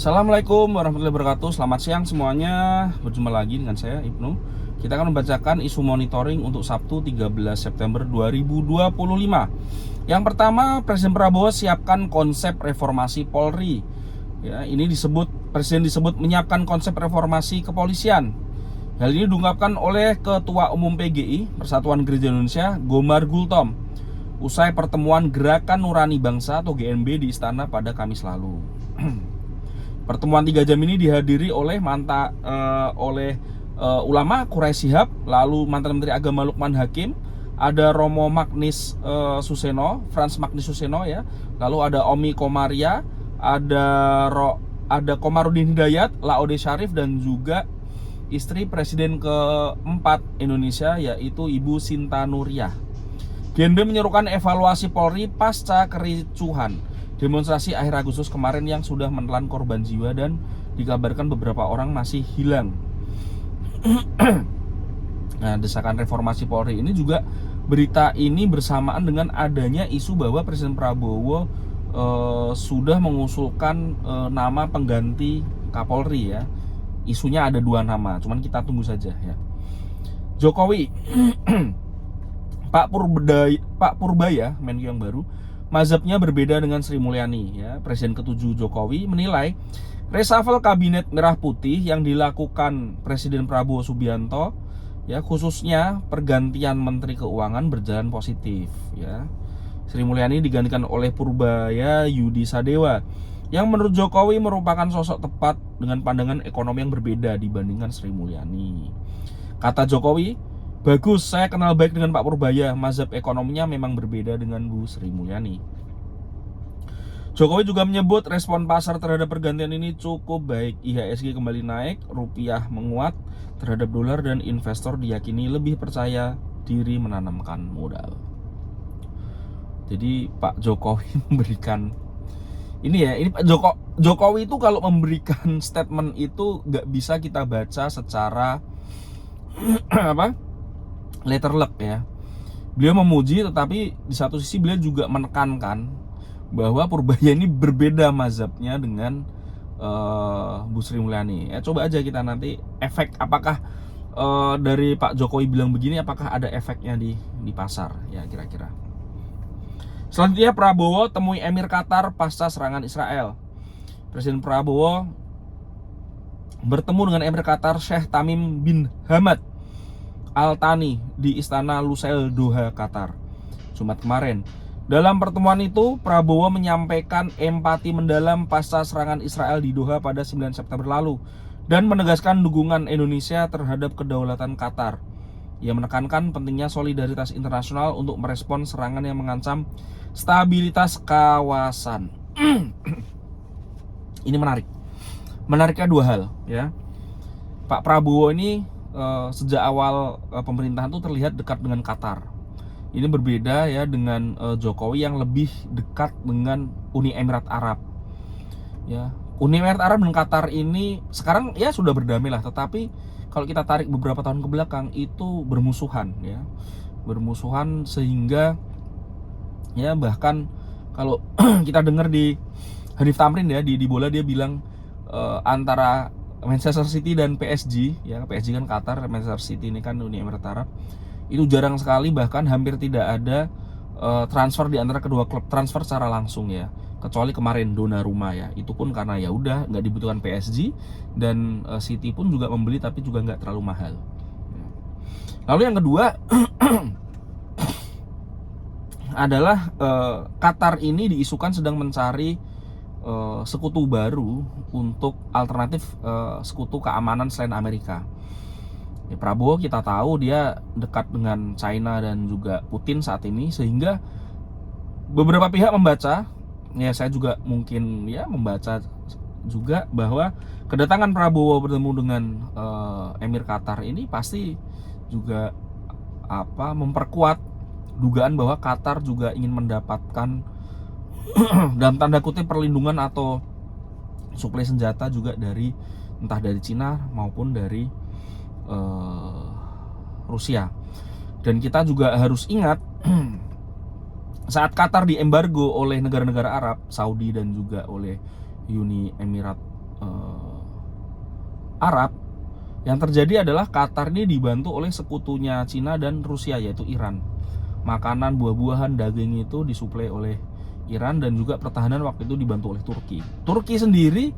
Assalamualaikum warahmatullahi wabarakatuh. Selamat siang semuanya. Berjumpa lagi dengan saya Ibnu. Kita akan membacakan isu monitoring untuk Sabtu 13 September 2025. Yang pertama, Presiden Prabowo siapkan konsep reformasi Polri. Ya, ini Presiden disebut menyiapkan konsep reformasi kepolisian. Hal ini diungkapkan oleh Ketua Umum PGI Persatuan Gereja Indonesia Gomar Gultom usai pertemuan Gerakan Nurani Bangsa atau GNB di Istana pada Kamis lalu. Pertemuan 3 jam ini dihadiri oleh ulama Quraisy Shihab, lalu mantan Menteri Agama Lukman Hakim, ada Romo Magnis Frans Magnis Suseno ya, lalu ada Omi Komaria, ada Komarudin Hidayat, Laode Syarif, dan juga istri Presiden keempat Indonesia yaitu Ibu Sinta Nuriyah. GNB menyerukan evaluasi Polri pasca kericuhan demonstrasi akhir Agustus kemarin yang sudah menelan korban jiwa dan dikabarkan beberapa orang masih hilang. Nah, desakan reformasi Polri ini juga, berita ini bersamaan dengan adanya isu bahwa Presiden Prabowo sudah mengusulkan nama pengganti Kapolri ya. Isunya ada 2 nama, cuman kita tunggu saja ya. Jokowi Pak Purbaya, Menko yang baru, mazhabnya berbeda dengan Sri Mulyani ya. Presiden ke-7 Jokowi menilai reshuffle kabinet merah putih yang dilakukan Presiden Prabowo Subianto ya, khususnya pergantian Menteri Keuangan berjalan positif ya. Sri Mulyani digantikan oleh Purbaya Yudi Sadewa yang menurut Jokowi merupakan sosok tepat dengan pandangan ekonomi yang berbeda dibandingkan Sri Mulyani. Kata Jokowi, "Bagus, saya kenal baik dengan Pak Purbaya. Mazhab ekonominya memang berbeda dengan Bu Sri Mulyani." Jokowi juga menyebut respon pasar terhadap pergantian ini cukup baik. IHSG kembali naik, rupiah menguat terhadap dolar, dan investor diyakini lebih percaya diri menanamkan modal. Jadi Pak Jokowi memberikan ini Pak Jokowi itu kalau memberikan statement itu nggak bisa kita baca secara letter luck ya. Beliau memuji, tetapi di satu sisi beliau juga menekankan bahwa Purbaya ini berbeda mazhabnya dengan Bu Sri Mulyani. Ya, coba aja kita nanti efek apakah dari Pak Jokowi bilang begini, apakah ada efeknya di pasar ya kira-kira. Selanjutnya, Prabowo temui Emir Qatar pasca serangan Israel. Presiden Prabowo bertemu dengan Emir Qatar Sheikh Tamim bin Hamad Al Thani di Istana Lusail Doha, Qatar, Jumat kemarin. Dalam pertemuan itu, Prabowo menyampaikan empati mendalam pasca serangan Israel di Doha pada 9 September lalu dan menegaskan dukungan Indonesia terhadap kedaulatan Qatar. Ia menekankan pentingnya solidaritas internasional untuk merespon serangan yang mengancam stabilitas kawasan. Ini menariknya 2 hal ya. Pak Prabowo ini sejak awal pemerintahan itu terlihat dekat dengan Qatar. Ini berbeda ya dengan Jokowi yang lebih dekat dengan Uni Emirat Arab. Ya, Uni Emirat Arab dan Qatar ini sekarang ya sudah berdamai lah, tetapi kalau kita tarik beberapa tahun ke belakang itu bermusuhan ya. Bermusuhan sehingga ya bahkan kalau kita dengar di Hanif Tamrin ya di bola, dia bilang antara Manchester City dan PSG ya, PSG kan Qatar, Manchester City ini kan Uni Emirat Arab, itu jarang sekali, bahkan hampir tidak ada transfer di antara kedua klub, transfer secara langsung ya, kecuali kemarin Donnarumma ya, itu pun karena ya udah nggak dibutuhkan PSG, dan City pun juga membeli tapi juga nggak terlalu mahal. Lalu yang kedua adalah Qatar ini diisukan sedang mencari sekutu baru untuk alternatif sekutu keamanan selain Amerika. Ya, Prabowo kita tahu dia dekat dengan China dan juga Putin saat ini, sehingga beberapa pihak membaca, ya saya juga mungkin ya membaca juga, bahwa kedatangan Prabowo bertemu dengan Emir Qatar ini pasti juga memperkuat dugaan bahwa Qatar juga ingin mendapatkan dalam tanda kutip perlindungan atau suplai senjata juga dari entah dari Cina maupun dari Rusia. Dan kita juga harus ingat saat Qatar diembargo oleh negara-negara Arab, Saudi dan juga oleh Uni Emirat Arab, yang terjadi adalah Qatar ini dibantu oleh sekutunya Cina dan Rusia, yaitu Iran. Makanan, buah-buahan, daging itu disuplai oleh Iran, dan juga pertahanan waktu itu dibantu oleh Turki. Turki sendiri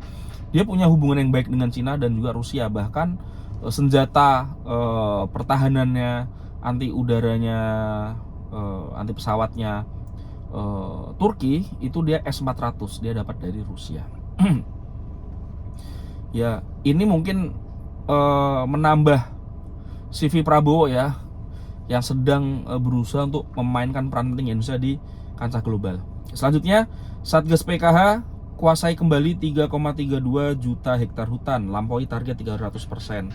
dia punya hubungan yang baik dengan Cina dan juga Rusia, bahkan senjata pertahanannya, anti udaranya, anti pesawatnya Turki itu dia S-400 dia dapat dari Rusia. Ya, ini mungkin menambah CV Prabowo ya, yang sedang berusaha untuk memainkan peran penting Indonesia di kancah global. Selanjutnya, Satgas PKH kuasai kembali 3,32 juta hektar hutan, lampaui target 300%.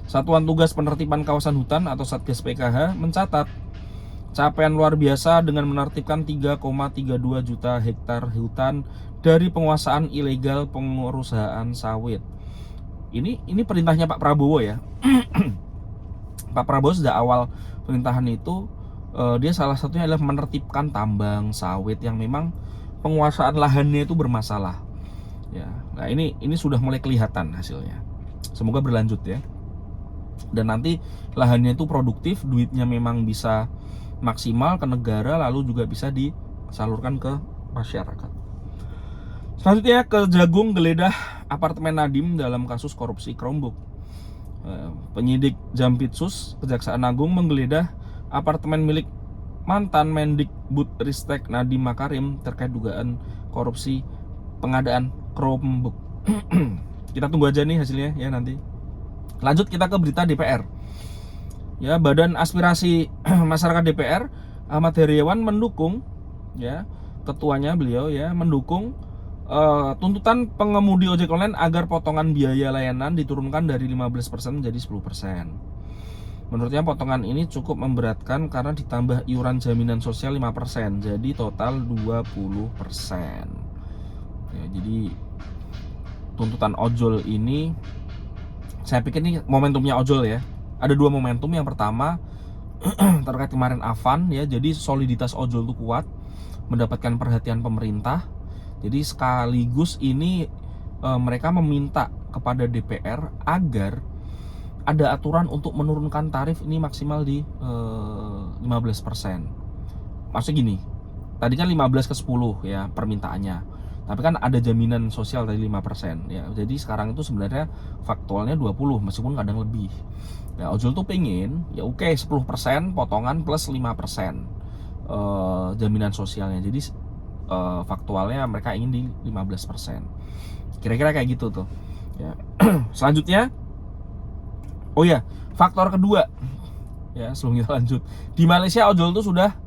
Satuan Tugas Penertiban Kawasan Hutan atau Satgas PKH mencatat capaian luar biasa dengan menertibkan 3,32 juta hektar hutan dari penguasaan ilegal perusahaan sawit. Ini perintahnya Pak Prabowo ya. Pak Prabowo sejak awal pemerintahan itu dia salah satunya adalah menertibkan tambang sawit yang memang penguasaan lahannya itu bermasalah. Ya, nah ini sudah mulai kelihatan hasilnya. Semoga berlanjut ya. Dan nanti lahannya itu produktif, duitnya memang bisa maksimal ke negara, lalu juga bisa disalurkan ke masyarakat. Selanjutnya, Kejagung geledah apartemen Nadiem dalam kasus korupsi Chromebook. Penyidik Jampitsus Kejaksaan Agung menggeledah apartemen milik mantan Mendikbudristek Nadiem Makarim terkait dugaan korupsi pengadaan Chromebook. Kita tunggu aja nih hasilnya ya nanti. Lanjut kita ke berita DPR. Ya, Badan Aspirasi Masyarakat DPR Ahmad Heriawan mendukung ya, ketuanya beliau ya mendukung tuntutan pengemudi ojek online agar potongan biaya layanan diturunkan dari 15% menjadi 10%. Menurutnya potongan ini cukup memberatkan karena ditambah iuran jaminan sosial 5%, jadi total 20%. Ya, jadi tuntutan ojol ini, saya pikir ini momentumnya ojol ya. Ada dua momentum. Yang pertama terkait kemarin Avan ya, jadi soliditas ojol itu kuat, mendapatkan perhatian pemerintah. Jadi sekaligus ini mereka meminta kepada DPR agar ada aturan untuk menurunkan tarif ini maksimal di 15%. Maksudnya gini, tadi kan 15 ke 10 ya permintaannya, tapi kan ada jaminan sosial tadi 5% ya. Jadi sekarang itu sebenarnya faktualnya 20 meskipun kadang lebih. Ya ojol tuh pengen ya oke 10% potongan plus 5% jaminan sosialnya. Jadi faktualnya mereka ingin di 15%. Kira-kira kayak gitu tuh ya. Selanjutnya, oh ya, faktor kedua ya, sebelum kita lanjut, di Malaysia ojol itu sudah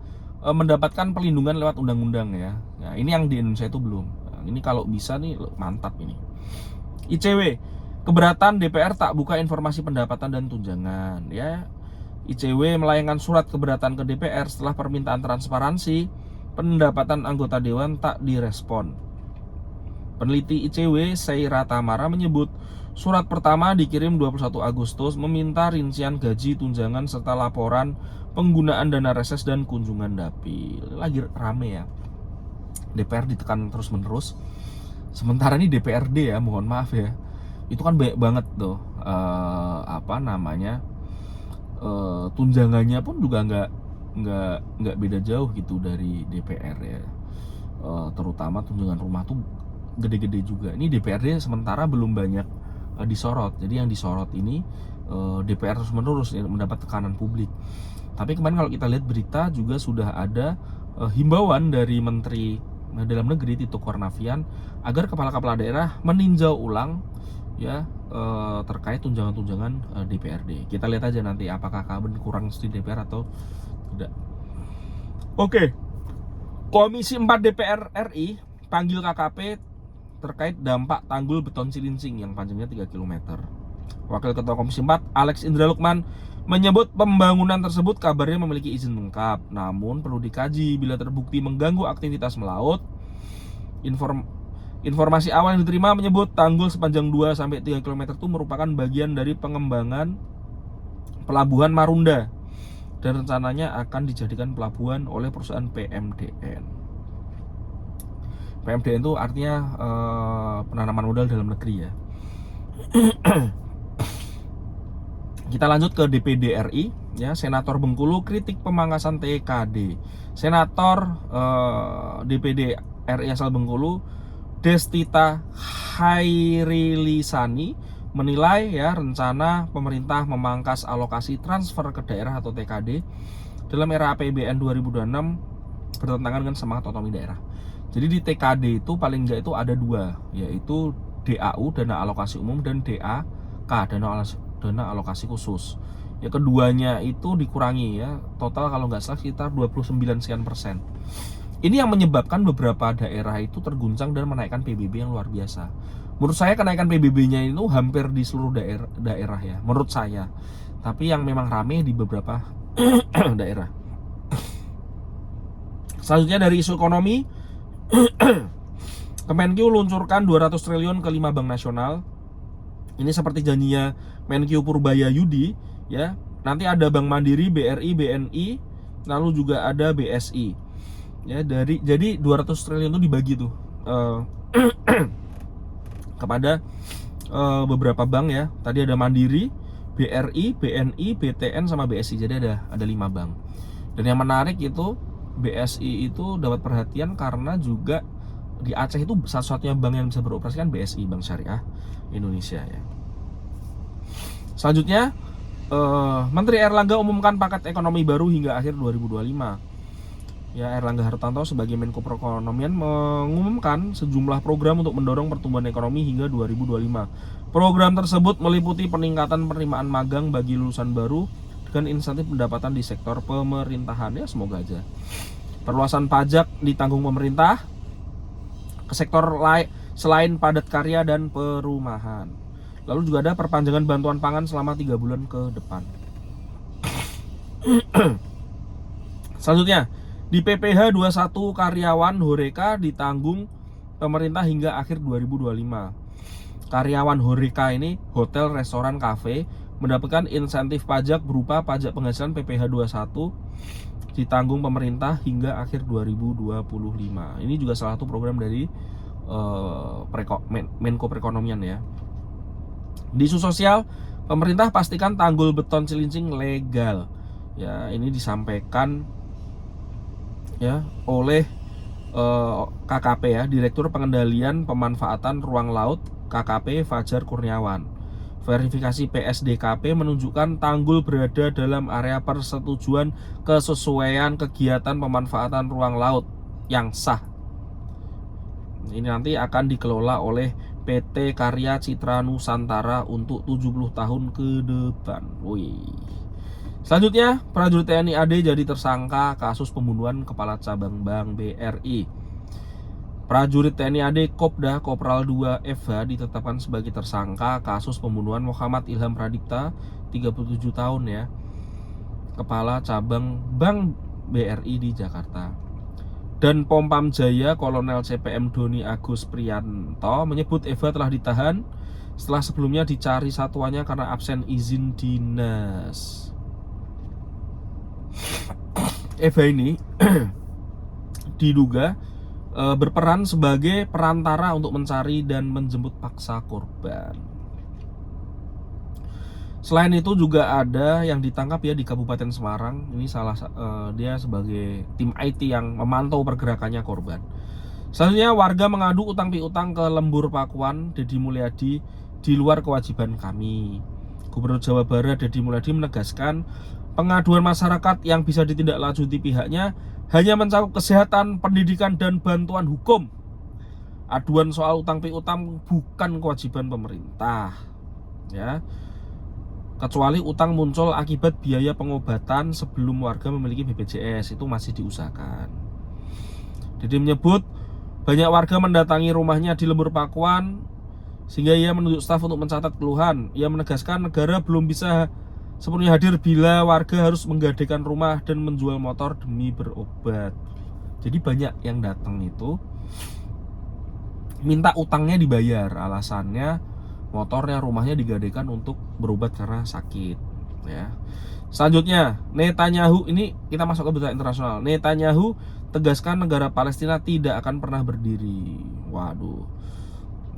mendapatkan perlindungan lewat undang-undang ya. Ya ini yang di Indonesia itu belum. Nah, ini kalau bisa nih mantap ini. ICW, keberatan DPR tak buka informasi pendapatan dan tunjangan ya. ICW melayangkan surat keberatan ke DPR setelah permintaan transparansi pendapatan anggota dewan tak direspon. Peneliti ICW Seira Tamara menyebut surat pertama dikirim 21 Agustus meminta rincian gaji, tunjangan serta laporan penggunaan dana reses dan kunjungan dapil. Lagi rame ya, DPR ditekan terus menerus. Sementara ini DPRD ya, mohon maaf ya, itu kan banyak banget tuh tunjangannya pun juga nggak beda jauh gitu dari DPR ya. Terutama tunjangan rumah tuh gede-gede juga. Ini DPRD sementara belum banyak disorot. Jadi yang disorot ini DPR terus menerus ya, mendapat tekanan publik. Tapi kemarin kalau kita lihat berita juga sudah ada himbauan dari Menteri Dalam Negeri Tito Karnavian agar kepala-kepala daerah meninjau ulang ya terkait tunjangan-tunjangan DPRD. Kita lihat aja nanti apakah kabar kurang di DPR atau tidak. Oke. Komisi 4 DPR RI panggil KKP terkait dampak tanggul beton Cilincing yang panjangnya 3 km. Wakil Ketua Komisi 4 Alex Indra Lukman menyebut pembangunan tersebut kabarnya memiliki izin lengkap, namun perlu dikaji bila terbukti mengganggu aktivitas melaut. Informasi awal yang diterima menyebut tanggul sepanjang 2-3 km itu merupakan bagian dari pengembangan Pelabuhan Marunda dan rencananya akan dijadikan pelabuhan oleh perusahaan PMDN. PMDN itu artinya penanaman modal dalam negeri ya. Kita lanjut ke DPD RI ya. Senator Bengkulu kritik pemangkasan TKD. Senator DPD RI asal Bengkulu Destita Hairilisani menilai ya rencana pemerintah memangkas alokasi transfer ke daerah atau TKD dalam era APBN 2026 bertentangan dengan semangat otonomi daerah. Jadi di TKD itu paling enggak itu ada dua, yaitu DAU dana alokasi umum dan DAK dana alokasi khusus. Ya keduanya itu dikurangi ya. Total kalau nggak salah sekitar 29 sekian persen. Ini yang menyebabkan beberapa daerah itu terguncang dan menaikkan PBB yang luar biasa. Menurut saya kenaikan PBB-nya itu hampir di seluruh daerah ya, menurut saya. Tapi yang memang rame di beberapa daerah. Selanjutnya dari isu ekonomi, Kemenkyu luncurkan 200 triliun ke 5 bank nasional. Ini seperti janjinya Menkyu Purbaya Yudi ya. Nanti ada Bank Mandiri, BRI, BNI, lalu juga ada BSI. Ya, jadi 200 triliun itu dibagi tuh kepada beberapa bank ya. Tadi ada Mandiri, BRI, BNI, BTN sama BSI. Jadi ada 5 bank. Dan yang menarik itu BSI itu dapat perhatian karena juga di Aceh itu satu-satunya bank yang bisa beroperasi kan BSI, Bank Syariah Indonesia ya. Selanjutnya Menteri Erlangga umumkan paket ekonomi baru hingga akhir 2025. Ya, Erlangga Hartarto sebagai Menko Perekonomian mengumumkan sejumlah program untuk mendorong pertumbuhan ekonomi hingga 2025. Program tersebut meliputi peningkatan penerimaan magang bagi lulusan baru dengan insentif pendapatan di sektor pemerintahan ya, semoga aja. Perluasan pajak ditanggung pemerintah ke sektor lain selain padat karya dan perumahan. Lalu juga ada perpanjangan bantuan pangan selama 3 bulan ke depan. Selanjutnya, di PPh 21 karyawan Horeca ditanggung pemerintah hingga akhir 2025. Karyawan Horeca ini hotel, restoran, kafe mendapatkan insentif pajak berupa pajak penghasilan PPh 21 ditanggung pemerintah hingga akhir 2025. Ini juga salah satu program dari Menko Perekonomian ya. Di isu sosial, pemerintah pastikan tanggul beton Cilincing legal. Ya, ini disampaikan ya oleh KKP ya, Direktur Pengendalian Pemanfaatan Ruang Laut KKP Fajar Kurniawan. Verifikasi PSDKP menunjukkan tanggul berada dalam area persetujuan kesesuaian kegiatan pemanfaatan ruang laut yang sah. Ini nanti akan dikelola oleh PT Karya Citra Nusantara untuk 70 tahun ke depan. Wih. Selanjutnya, prajurit TNI AD jadi tersangka kasus pembunuhan Kepala Cabang Bank BRI. Prajurit TNI AD Kopda Kopral 2 FH ditetapkan sebagai tersangka kasus pembunuhan Muhammad Ilham Pradipta, 37 tahun ya, Kepala Cabang Bank BRI di Jakarta. Dan Pompam Jaya Kolonel CPM Doni Agus Prianto menyebut Eva telah ditahan setelah sebelumnya dicari satuannya karena absen izin dinas. Eva ini diduga berperan sebagai perantara untuk mencari dan menjemput paksa korban. Selain itu juga ada yang ditangkap ya di Kabupaten Semarang. Ini dia sebagai tim IT yang memantau pergerakannya korban. Selanjutnya, warga mengadu utang piutang ke Lembur Pakuan Deddy Mulyadi di luar kewajiban kami. Gubernur Jawa Barat Deddy Mulyadi menegaskan pengaduan masyarakat yang bisa ditindaklanjuti pihaknya hanya mencakup kesehatan, pendidikan, dan bantuan hukum. Aduan soal utang piutang bukan kewajiban pemerintah ya, kecuali utang muncul akibat biaya pengobatan sebelum warga memiliki BPJS, itu masih diusahakan. Jadi menyebut banyak warga mendatangi rumahnya di Lembur Pakuan sehingga ia menunjuk staf untuk mencatat keluhan. Ia menegaskan negara belum bisa sepenuhnya hadir bila warga harus menggadaikan rumah dan menjual motor demi berobat. Jadi banyak yang datang itu minta utangnya dibayar, alasannya motornya, rumahnya digadaikan untuk berobat karena sakit ya. Selanjutnya, Netanyahu, ini kita masuk ke berita internasional. Netanyahu tegaskan negara Palestina tidak akan pernah berdiri. Waduh,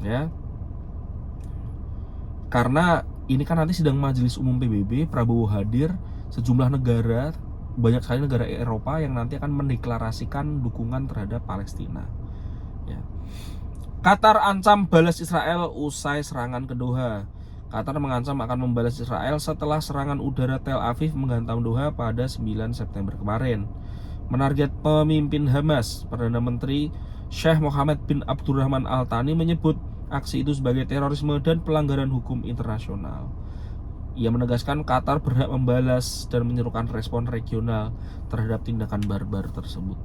ya. Karena ini kan nanti sidang Majelis Umum PBB, Prabowo hadir, sejumlah negara, banyak sekali negara Eropa yang nanti akan mendeklarasikan dukungan terhadap Palestina. Ya. Qatar ancam balas Israel usai serangan ke Doha. Qatar mengancam akan membalas Israel setelah serangan udara Tel Aviv menghantam Doha pada 9 September kemarin. Menarget pemimpin Hamas, Perdana Menteri Sheikh Mohammed bin Abdurrahman Al Thani menyebut aksi itu sebagai terorisme dan pelanggaran hukum internasional. Ia menegaskan Qatar berhak membalas dan menyerukan respon regional terhadap tindakan barbar tersebut.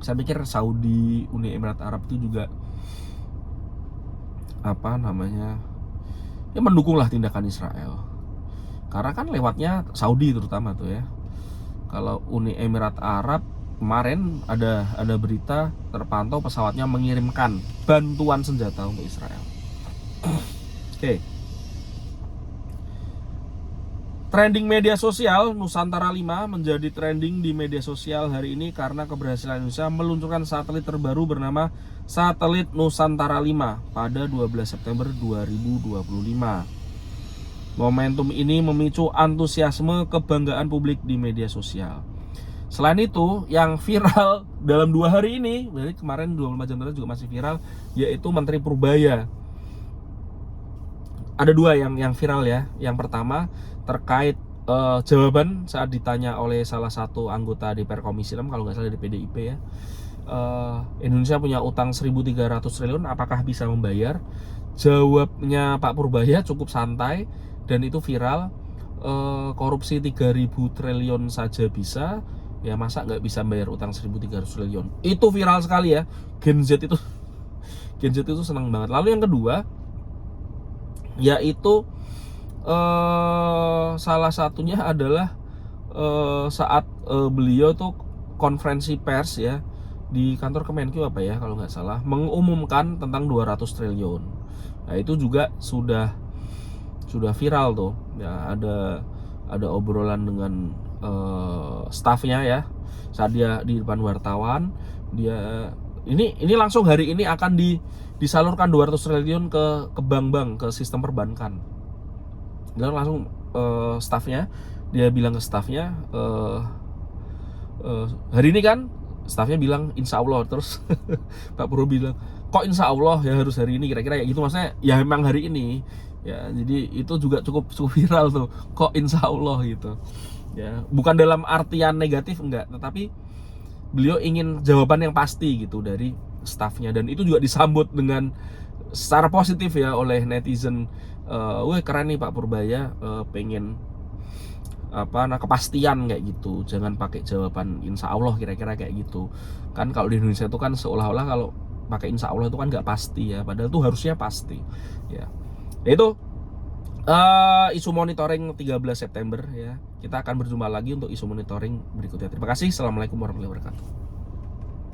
Saya pikir Saudi, Uni Emirat Arab itu juga ya mendukunglah tindakan Israel. Karena kan lewatnya Saudi terutama tuh ya. Kalau Uni Emirat Arab kemarin ada berita terpantau pesawatnya mengirimkan bantuan senjata untuk Israel. Oke. Trending media sosial, Nusantara 5 menjadi trending di media sosial hari ini karena keberhasilan Indonesia meluncurkan satelit terbaru bernama Satelit Nusantara 5 pada 12 September 2025. Momentum ini memicu antusiasme kebanggaan publik di media sosial. Selain itu, yang viral dalam 2 hari ini, dari kemarin 24 jam terakhir juga masih viral, yaitu Menteri Purbaya. Ada 2 yang viral ya. Yang pertama terkait jawaban saat ditanya oleh salah satu anggota DPR Komisi 6 kalau nggak salah dari PDIP ya. Indonesia punya utang 1.300 triliun, apakah bisa membayar? Jawabnya Pak Purbaya cukup santai dan itu viral. Korupsi 3.000 triliun saja bisa, ya masa nggak bisa bayar utang 1.300 triliun? Itu viral sekali ya. Gen Z itu senang banget. Lalu yang kedua yaitu salah satunya adalah saat beliau tuh konferensi pers ya di kantor Kemenkyu apa ya kalau nggak salah, mengumumkan tentang 200 triliun. Nah itu juga sudah viral tuh ya, ada obrolan dengan stafnya ya saat dia di depan wartawan. Dia ini langsung hari ini akan disalurkan 200 triliun ke bank-bank, ke sistem perbankan. Dan langsung stafnya, dia bilang ke stafnya hari ini kan, stafnya bilang insya Allah. Terus Pak Prabowo bilang kok insya Allah ya harus hari ini, kira-kira ya gitu, maksudnya ya memang hari ini ya. Jadi itu juga cukup viral tuh, kok insya Allah gitu ya, bukan dalam artian negatif enggak, tetapi beliau ingin jawaban yang pasti gitu dari stafnya, dan itu juga disambut dengan secara positif ya oleh netizen. Wah keren nih Pak Purbaya, pengen kepastian kayak gitu, jangan pakai jawaban insya Allah, kira-kira kayak gitu kan. Kalau di Indonesia itu kan seolah-olah kalau pakai insya Allah itu kan nggak pasti ya, padahal itu harusnya pasti ya. Itu isu monitoring 13 September ya. Kita akan berjumpa lagi untuk isu monitoring berikutnya. Terima kasih. Assalamualaikum warahmatullahi wabarakatuh.